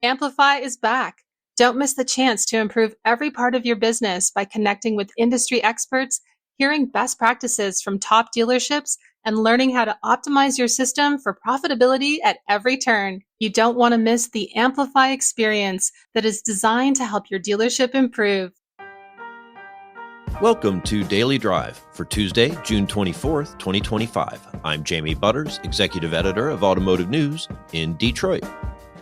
Amplify is back. Don't miss the chance to improve every part of your business by connecting with industry experts, hearing best practices from top dealerships, and learning how to optimize your system for profitability at every turn. You don't want to miss the Amplify experience that is designed to help your dealership improve. Welcome to Daily Drive for Tuesday, June 24th, 2025. I'm Jamie Butters, Executive Editor of Automotive News in Detroit.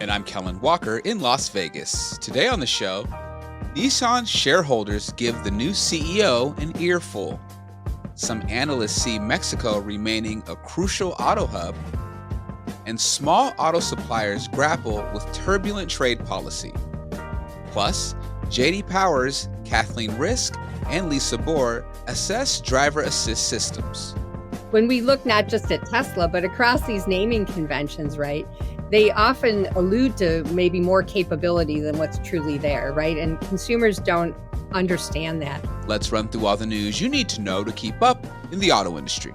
And I'm Kellen Walker in Las Vegas. Today on the show, Nissan shareholders give the new CEO an earful. Some analysts see Mexico remaining a crucial auto hub, and small auto suppliers grapple with turbulent trade policy. Plus, J.D. Power's Kathleen Risk and Lisa Bohr assess driver assist systems. When we look not just at Tesla, but across these naming conventions, right, they often allude to maybe more capability than what's truly there, right? And consumers don't understand that. Let's run through all the news you need to know to keep up in the auto industry.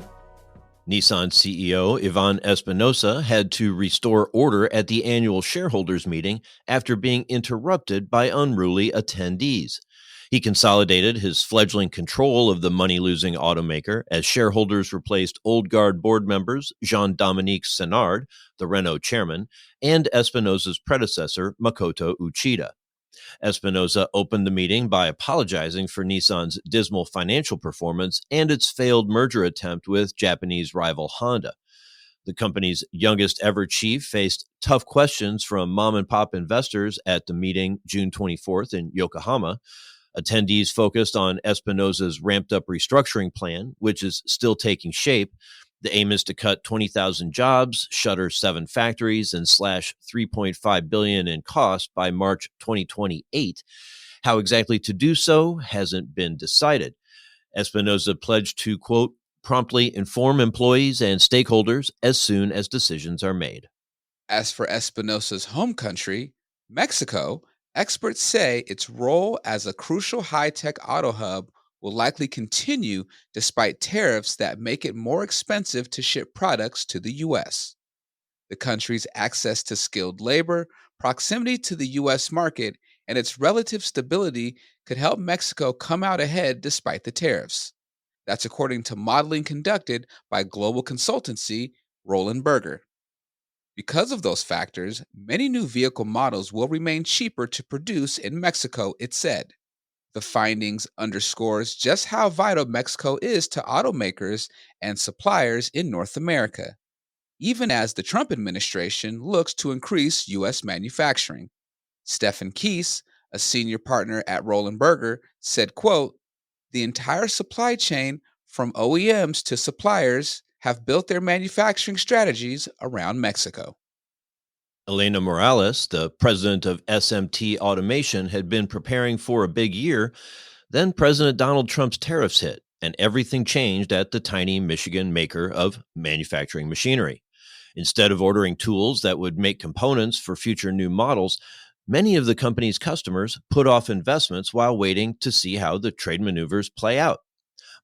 Nissan CEO Ivan Espinosa had to restore order at the annual shareholders meeting after being interrupted by unruly attendees. He consolidated his fledgling control of the money-losing automaker as shareholders replaced old guard board members Jean-Dominique Senard, the Renault chairman, and Espinosa's predecessor, Makoto Uchida. Espinosa opened the meeting by apologizing for Nissan's dismal financial performance and its failed merger attempt with Japanese rival Honda. The company's youngest ever chief faced tough questions from mom-and-pop investors at the meeting June 24th in Yokohama. Attendees focused on Espinosa's ramped-up restructuring plan, which is still taking shape. The aim is to cut 20,000 jobs, shutter 7 factories, and slash $3.5 billion in costs by March 2028. How exactly to do so hasn't been decided. Espinosa pledged to, quote, promptly inform employees and stakeholders as soon as decisions are made. As for Espinosa's home country, Mexico, experts say its role as a crucial high-tech auto hub will likely continue despite tariffs that make it more expensive to ship products to the U.S. The country's access to skilled labor, proximity to the U.S. market, and its relative stability could help Mexico come out ahead despite the tariffs. That's according to modeling conducted by global consultancy Roland Berger. Because of those factors, many new vehicle models will remain cheaper to produce in Mexico, it said. The findings underscores just how vital Mexico is to automakers and suppliers in North America, even as the Trump administration looks to increase U.S. manufacturing. Stefan Kies, a senior partner at Roland Berger, said, quote, the entire supply chain from OEMs to suppliers have built their manufacturing strategies around Mexico. Elena Morales, the president of SMT Automation, had been preparing for a big year. Then President Donald Trump's tariffs hit, and everything changed at the tiny Michigan maker of manufacturing machinery. Instead of ordering tools that would make components for future new models, many of the company's customers put off investments while waiting to see how the trade maneuvers play out.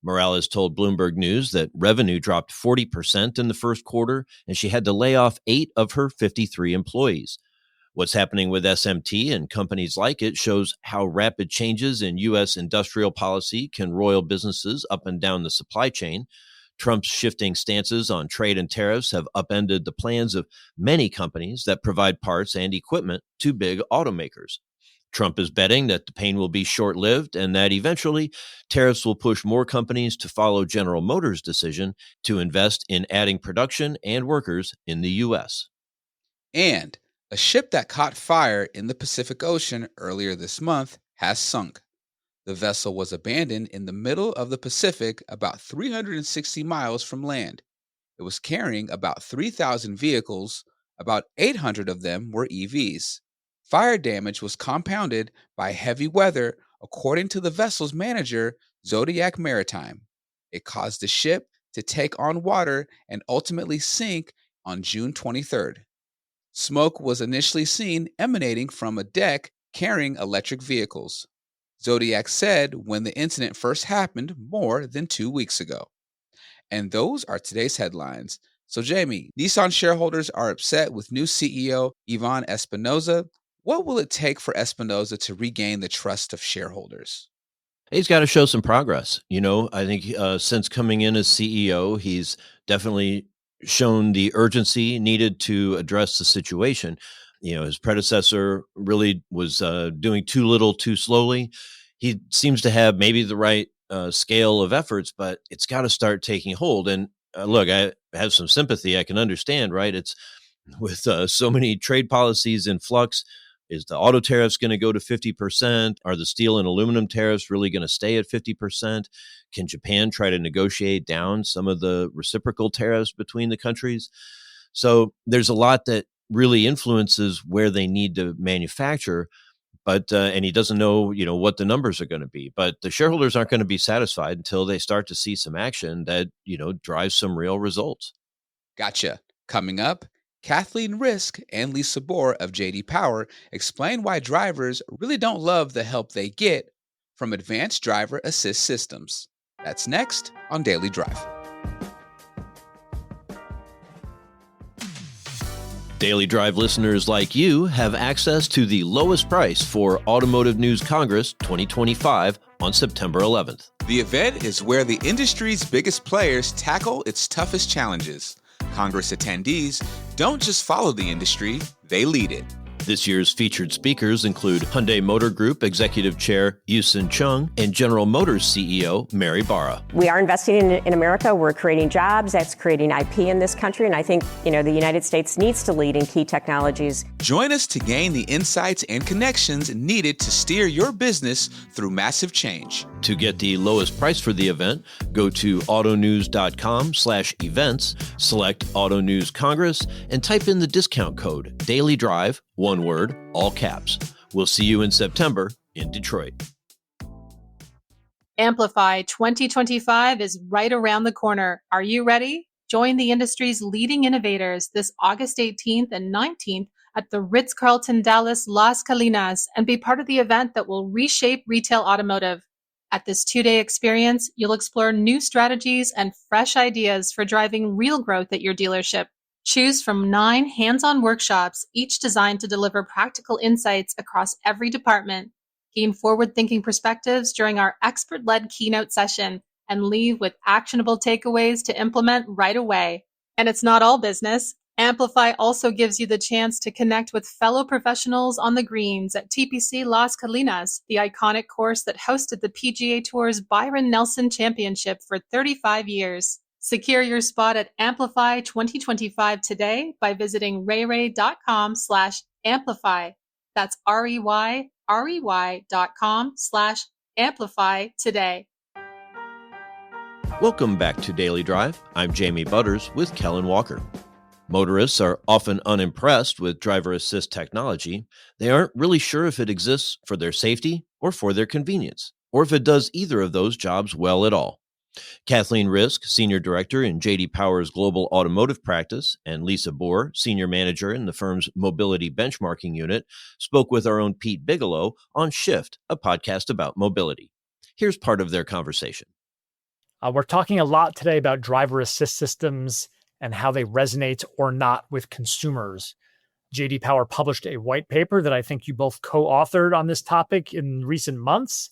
Morales told Bloomberg News that revenue dropped 40% in the first quarter, and she had to lay off 8 of her 53 employees. What's happening with SMT and companies like it shows how rapid changes in U.S. industrial policy can roil businesses up and down the supply chain. Trump's shifting stances on trade and tariffs have upended the plans of many companies that provide parts and equipment to big automakers. Trump is betting that the pain will be short-lived and that eventually tariffs will push more companies to follow General Motors' decision to invest in adding production and workers in the U.S. And a ship that caught fire in the Pacific Ocean earlier this month has sunk. The vessel was abandoned in the middle of the Pacific about 360 miles from land. It was carrying about 3,000 vehicles, about 800 of them were EVs. Fire damage was compounded by heavy weather, according to the vessel's manager, Zodiac Maritime. It caused the ship to take on water and ultimately sink on June 23rd. Smoke was initially seen emanating from a deck carrying electric vehicles. Zodiac said when the incident first happened more than 2 weeks ago. And those are today's headlines. So Jamie, Nissan shareholders are upset with new CEO Ivan Espinosa. What will it take for Espinosa to regain the trust of shareholders? He's got to show some progress. I think since coming in as CEO, he's definitely shown the urgency needed to address the situation. His predecessor really was doing too little too slowly. He seems to have maybe the right scale of efforts, but it's got to start taking hold. And look, I have some sympathy. I can understand, right? It's with so many trade policies in flux. Is the auto tariffs going to go to 50%? Are the steel and aluminum tariffs really going to stay at 50%? Can Japan try to negotiate down some of the reciprocal tariffs between the countries? So there's a lot that really influences where they need to manufacture. But and he doesn't know, what the numbers are going to be. But the shareholders aren't going to be satisfied until they start to see some action that, drives some real results. Gotcha. Coming up, Kathleen Risk and Lisa Bohr of JD Power explain why drivers really don't love the help they get from advanced driver assist systems. That's next on Daily Drive. Daily Drive listeners like you have access to the lowest price for Automotive News Congress 2025 on September 11th. The event is where the industry's biggest players tackle its toughest challenges. Congress attendees don't just follow the industry, they lead it. This year's featured speakers include Hyundai Motor Group Executive Chair Yusin Chung and General Motors CEO Mary Barra. We are investing in America. We're creating jobs. That's creating IP in this country. And I think, the United States needs to lead in key technologies. Join us to gain the insights and connections needed to steer your business through massive change. To get the lowest price for the event, go to autonews.com/events, select Auto News Congress, and type in the discount code Daily Drive, one word, all caps. We'll see you in September in Detroit. Amplify 2025 is right around the corner. Are you ready? Join the industry's leading innovators this August 18th and 19th at the Ritz-Carlton Dallas Las Colinas and be part of the event that will reshape retail automotive. At this 2-day experience, you'll explore new strategies and fresh ideas for driving real growth at your dealership. Choose from 9 hands-on workshops, each designed to deliver practical insights across every department. Gain forward-thinking perspectives during our expert-led keynote session and leave with actionable takeaways to implement right away. And it's not all business. Amplify also gives you the chance to connect with fellow professionals on the greens at TPC Las Colinas, the iconic course that hosted the PGA Tour's Byron Nelson Championship for 35 years. Secure your spot at Amplify 2025 today by visiting rayray.com/amplify. That's rey.com/amplify today. Welcome back to Daily Drive. I'm Jamie Butters with Kellen Walker. Motorists are often unimpressed with driver assist technology. They aren't really sure if it exists for their safety or for their convenience, or if it does either of those jobs well at all. Kathleen Risk, Senior Director in JD Power's Global Automotive Practice, and Lisa Bohr, Senior Manager in the firm's Mobility Benchmarking Unit, spoke with our own Pete Bigelow on Shift, a podcast about mobility. Here's part of their conversation. We're talking a lot today about driver assist systems and how they resonate or not with consumers. JD Power published a white paper that I think you both co-authored on this topic in recent months.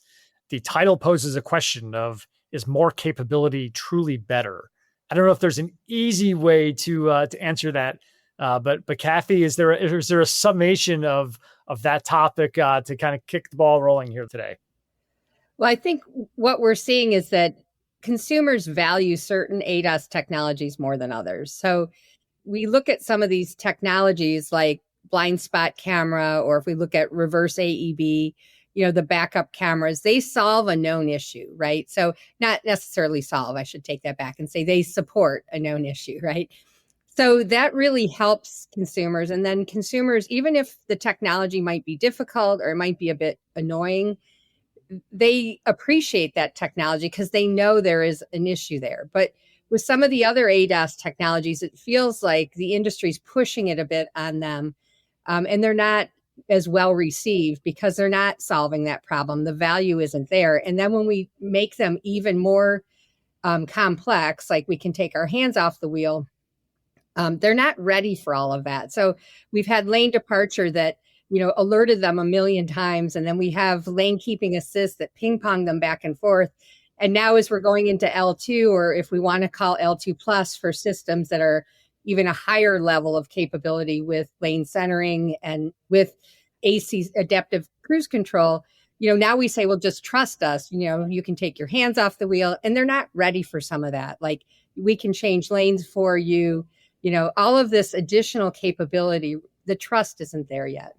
The title poses a question of, is more capability truly better? I don't know if there's an easy way to answer that, but Kathy, is there a summation of that topic to kind of kick the ball rolling here today? Well, I think what we're seeing is that consumers value certain ADAS technologies more than others. So we look at some of these technologies like blind spot camera, or if we look at reverse AEB, the backup cameras, they solve a known issue, right? So not necessarily solve, I should take that back and say they support a known issue, right? So that really helps consumers. And then consumers, even if the technology might be difficult or it might be a bit annoying, they appreciate that technology because they know there is an issue there. But with some of the other ADAS technologies, it feels like the industry's pushing it a bit on them, and they're not as well received because they're not solving that problem. The value isn't there. And then when we make them even more complex, like we can take our hands off the wheel, they're not ready for all of that. So we've had lane departure that alerted them a million times. And then we have lane keeping assist that ping pong them back and forth. And now as we're going into L2, or if we want to call L2 plus for systems that are even a higher level of capability with lane centering and with AC adaptive cruise control, now we say, well, just trust us. You can take your hands off the wheel, and they're not ready for some of that. Like, we can change lanes for you, all of this additional capability, the trust isn't there yet.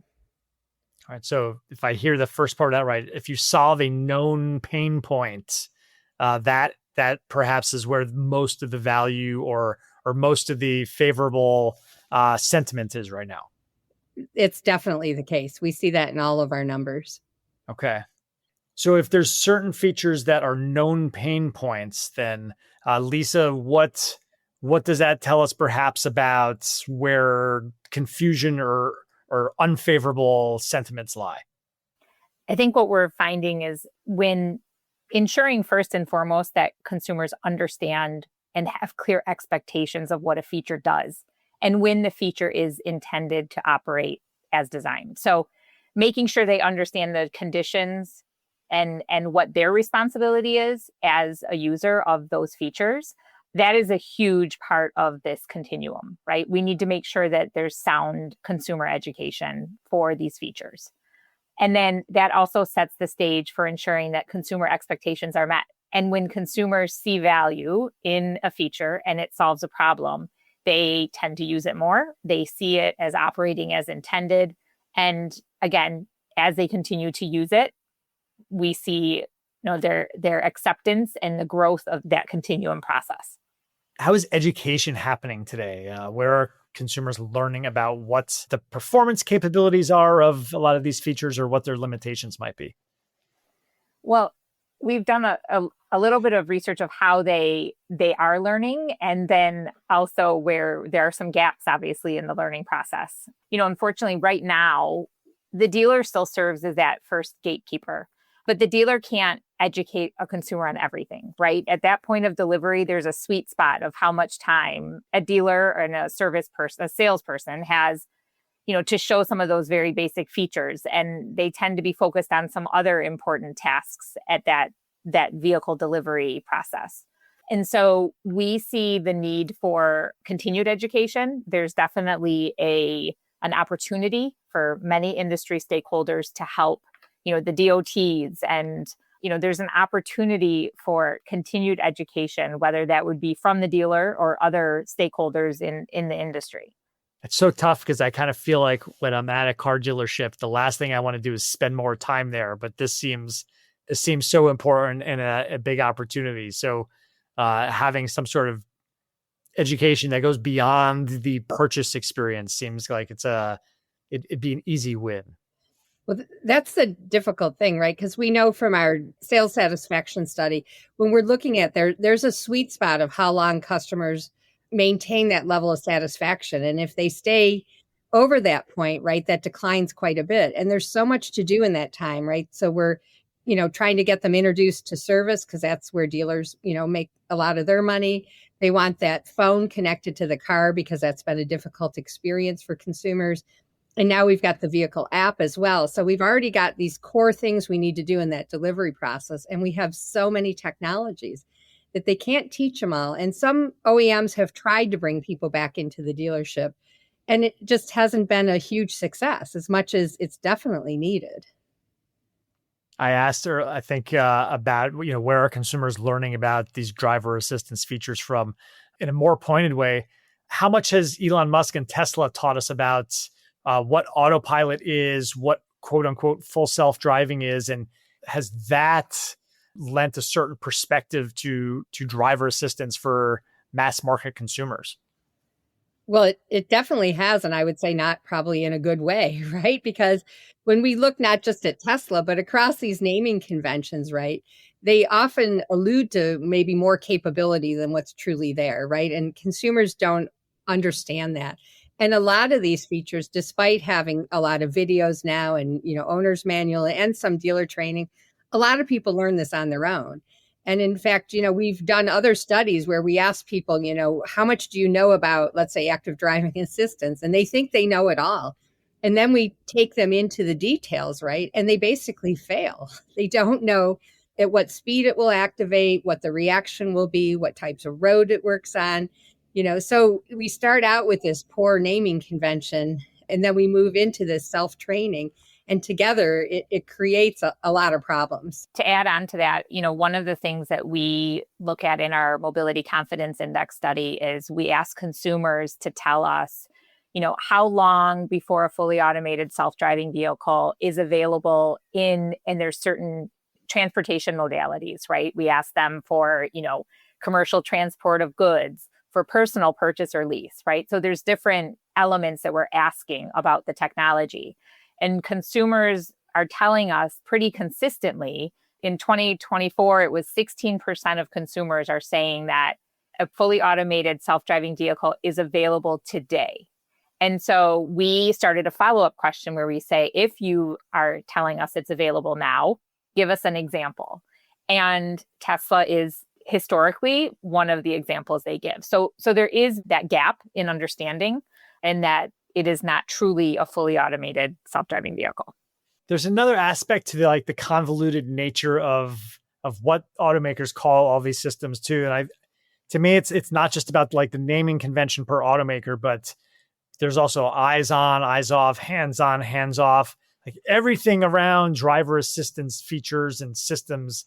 All right. So if I hear the first part of that right, if you solve a known pain point, that perhaps is where most of the value or most of the favorable sentiment is right now. It's definitely the case. We see that in all of our numbers. Okay. So if there's certain features that are known pain points, then Lisa, what does that tell us perhaps about where confusion or unfavorable sentiments lie? I think what we're finding is when ensuring first and foremost that consumers understand and have clear expectations of what a feature does and when the feature is intended to operate as designed. So making sure they understand the conditions and what their responsibility is as a user of those features, that is a huge part of this continuum, right? We need to make sure that there's sound consumer education for these features. And then that also sets the stage for ensuring that consumer expectations are met. And when consumers see value in a feature and it solves a problem, they tend to use it more. They see it as operating as intended. And again, as they continue to use it, we see their acceptance and the growth of that continuum process. How is education happening today? Where are consumers learning about what the performance capabilities are of a lot of these features or what their limitations might be? Well, we've done a little bit of research of how they are learning, and then also where there are some gaps, obviously, in the learning process. Unfortunately, right now, the dealer still serves as that first gatekeeper, but the dealer can't educate a consumer on everything, right? At that point of delivery, there's a sweet spot of how much time a dealer and a salesperson has, to show some of those very basic features. And they tend to be focused on some other important tasks at that vehicle delivery process. And so we see the need for continued education. There's definitely an opportunity for many industry stakeholders to help, the DOTs, and there's an opportunity for continued education, whether that would be from the dealer or other stakeholders in the industry. It's so tough because I kind of feel like when I'm at a car dealership, the last thing I want to do is spend more time there. But this seems so important and a big opportunity. So having some sort of education that goes beyond the purchase experience seems like it'd be an easy win. Well, that's the difficult thing, right? Because we know from our sales satisfaction study, when we're looking at there's a sweet spot of how long customers maintain that level of satisfaction. And if they stay over that point, right, that declines quite a bit. And there's so much to do in that time, right? So we're, trying to get them introduced to service because that's where dealers, make a lot of their money. They want that phone connected to the car because that's been a difficult experience for consumers. And now we've got the vehicle app as well. So we've already got these core things we need to do in that delivery process. And we have so many technologies that they can't teach them all. And some OEMs have tried to bring people back into the dealership, and it just hasn't been a huge success as much as it's definitely needed. I asked her, I think, about, where are consumers learning about these driver assistance features from in a more pointed way. How much has Elon Musk and Tesla taught us about what autopilot is, what quote unquote full self-driving is, and has that lent a certain perspective to driver assistance for mass market consumers? Well, it definitely has. And I would say not probably in a good way, right? Because when we look not just at Tesla, but across these naming conventions, right, they often allude to maybe more capability than what's truly there, right? And consumers don't understand that. And a lot of these features, despite having a lot of videos now and, owner's manual and some dealer training, a lot of people learn this on their own. And in fact, we've done other studies where we ask people, how much do you know about, let's say, active driving assistance? And they think they know it all. And then we take them into the details, right? And they basically fail. They don't know at what speed it will activate, what the reaction will be, what types of road it works on. So we start out with this poor naming convention, and then we move into this self-training. And together, it creates a lot of problems. To add on to that, one of the things that we look at in our Mobility Confidence Index study is we ask consumers to tell us, how long before a fully automated self-driving vehicle is available and there's certain transportation modalities, right? We ask them for, commercial transport of goods, for personal purchase or lease, right? So there's different elements that we're asking about the technology. And consumers are telling us pretty consistently in 2024, it was 16% of consumers are saying that a fully automated self-driving vehicle is available today. And so we started a follow-up question where we say, if you are telling us it's available now, give us an example. And Tesla is historically one of the examples they give. So there is that gap in understanding, and that it is not truly a fully automated self-driving vehicle. There's another aspect to the convoluted nature of what automakers call all these systems too. And to me, it's not just about the naming convention per automaker, but there's also eyes on, eyes off, hands on, hands off. Everything around driver assistance features and systems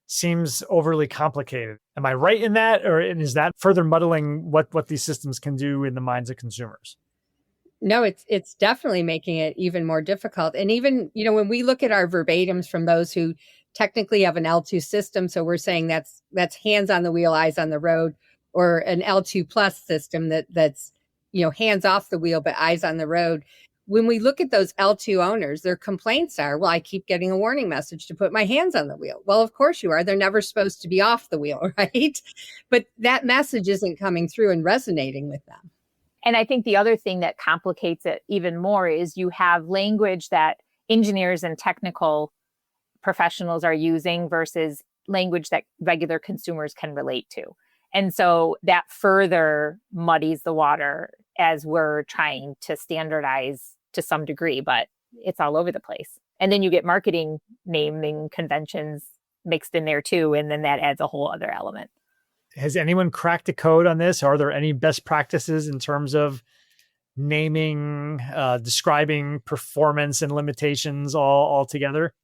seems overly complicated. Am I right in that? Or is that further muddling what these systems can do in the minds of consumers? No, it's definitely making it even more difficult. And even, when we look at our verbatims from those who technically have an L2 system, so we're saying that's hands on the wheel, eyes on the road, or an L2 plus system that's, hands off the wheel, but eyes on the road. When we look at those L2 owners, their complaints are, well, I keep getting a warning message to put my hands on the wheel. Well, of course you are. They're never supposed to be off the wheel, right? But that message isn't coming through and resonating with them. And I think the other thing that complicates it even more is you have language that engineers and technical professionals are using versus language that regular consumers can relate to. And so that further muddies the water as we're trying to standardize to some degree, but it's all over the place. And then you get marketing naming conventions mixed in there too. And then that adds a whole other element. Has anyone cracked a code on this? Are there any best practices in terms of naming, describing performance and limitations all together?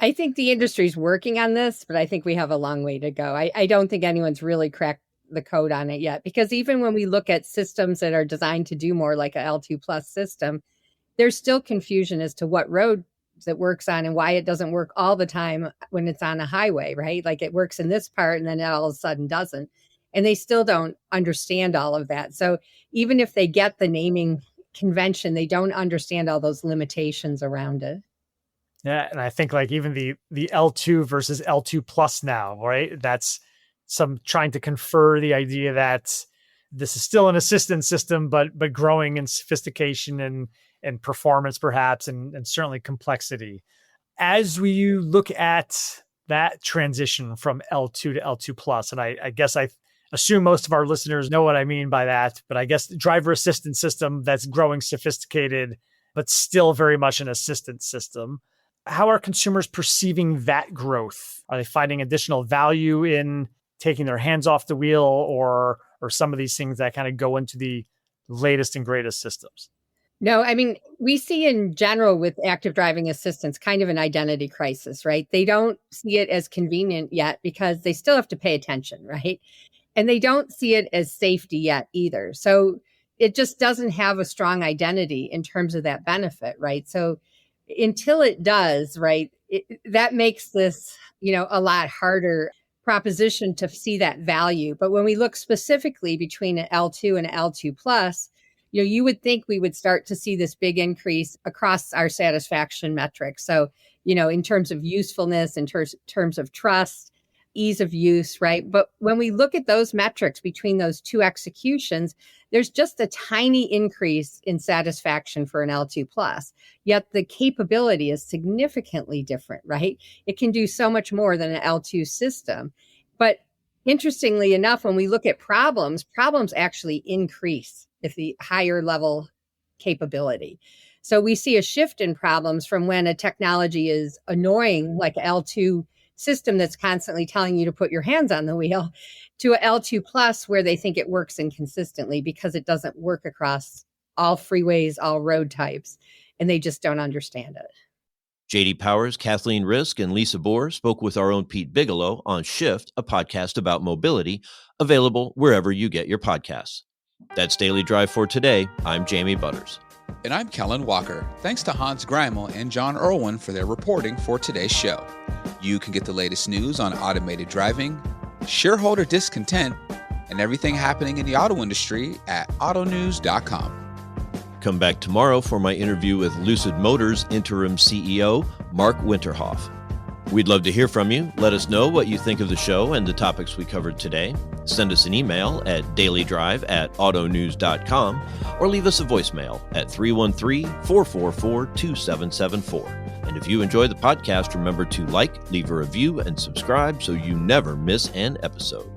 I think the industry's working on this, but I think we have a long way to go. I don't think anyone's really cracked the code on it yet, because even when we look at systems that are designed to do more like a L2 plus system, there's still confusion as to what road it works on and why it doesn't work all the time when it's on a highway, right? Like it works in this part and then it all of a sudden doesn't. And they still don't understand all of that. So even if they get the naming convention, they don't understand all those limitations around it. Yeah, and I think even the L2 versus L2 plus now, right? That's some trying to confer the idea that this is still an assistance system, but growing in sophistication and performance perhaps, and certainly complexity. As we look at that transition from L2 to L2 plus, and I guess I assume most of our listeners know what I mean by that, but I guess the driver assistance system that's growing sophisticated, but still very much an assistance system. How are consumers perceiving that growth? Are they finding additional value in taking their hands off the wheel, or some of these things that kind of go into the latest and greatest systems? No, I mean, we see in general with active driving assistance kind of an identity crisis, right? They don't see it as convenient yet because they still have to pay attention, right? And they don't see it as safety yet either. So it just doesn't have a strong identity in terms of that benefit, right? So until it does, right, that makes this, a lot harder proposition to see that value. But when we look specifically between an L2 and an L2 plus, you would think we would start to see this big increase across our satisfaction metrics. So, in terms of usefulness, in terms of trust, ease of use, right? But when we look at those metrics between those two executions, there's just a tiny increase in satisfaction for an L2 plus, yet the capability is significantly different, right? It can do so much more than an L2 system. But interestingly enough, when we look at problems actually increase with the higher level capability. So we see a shift in problems from when a technology is annoying, like L2 system that's constantly telling you to put your hands on the wheel, to a L2 plus where they think it works inconsistently because it doesn't work across all freeways, all road types, and they just don't understand it. J.D. Powers, Kathleen Risk, and Lisa Bohr spoke with our own Pete Bigelow on Shift, a podcast about mobility, available wherever you get your podcasts. That's Daily Drive for today. I'm Jamie Butters. And I'm Kellen Walker. Thanks to Hans Greimel and John Irwin for their reporting for today's show. You can get the latest news on automated driving, shareholder discontent, and everything happening in the auto industry at autonews.com. Come back tomorrow for my interview with Lucid Motors interim CEO, Mark Winterhoff. We'd love to hear from you. Let us know what you think of the show and the topics we covered today. Send us an email at dailydrive@autonews.com or leave us a voicemail at 313-444-2774. And if you enjoy the podcast, remember to like, leave a review, and subscribe so you never miss an episode.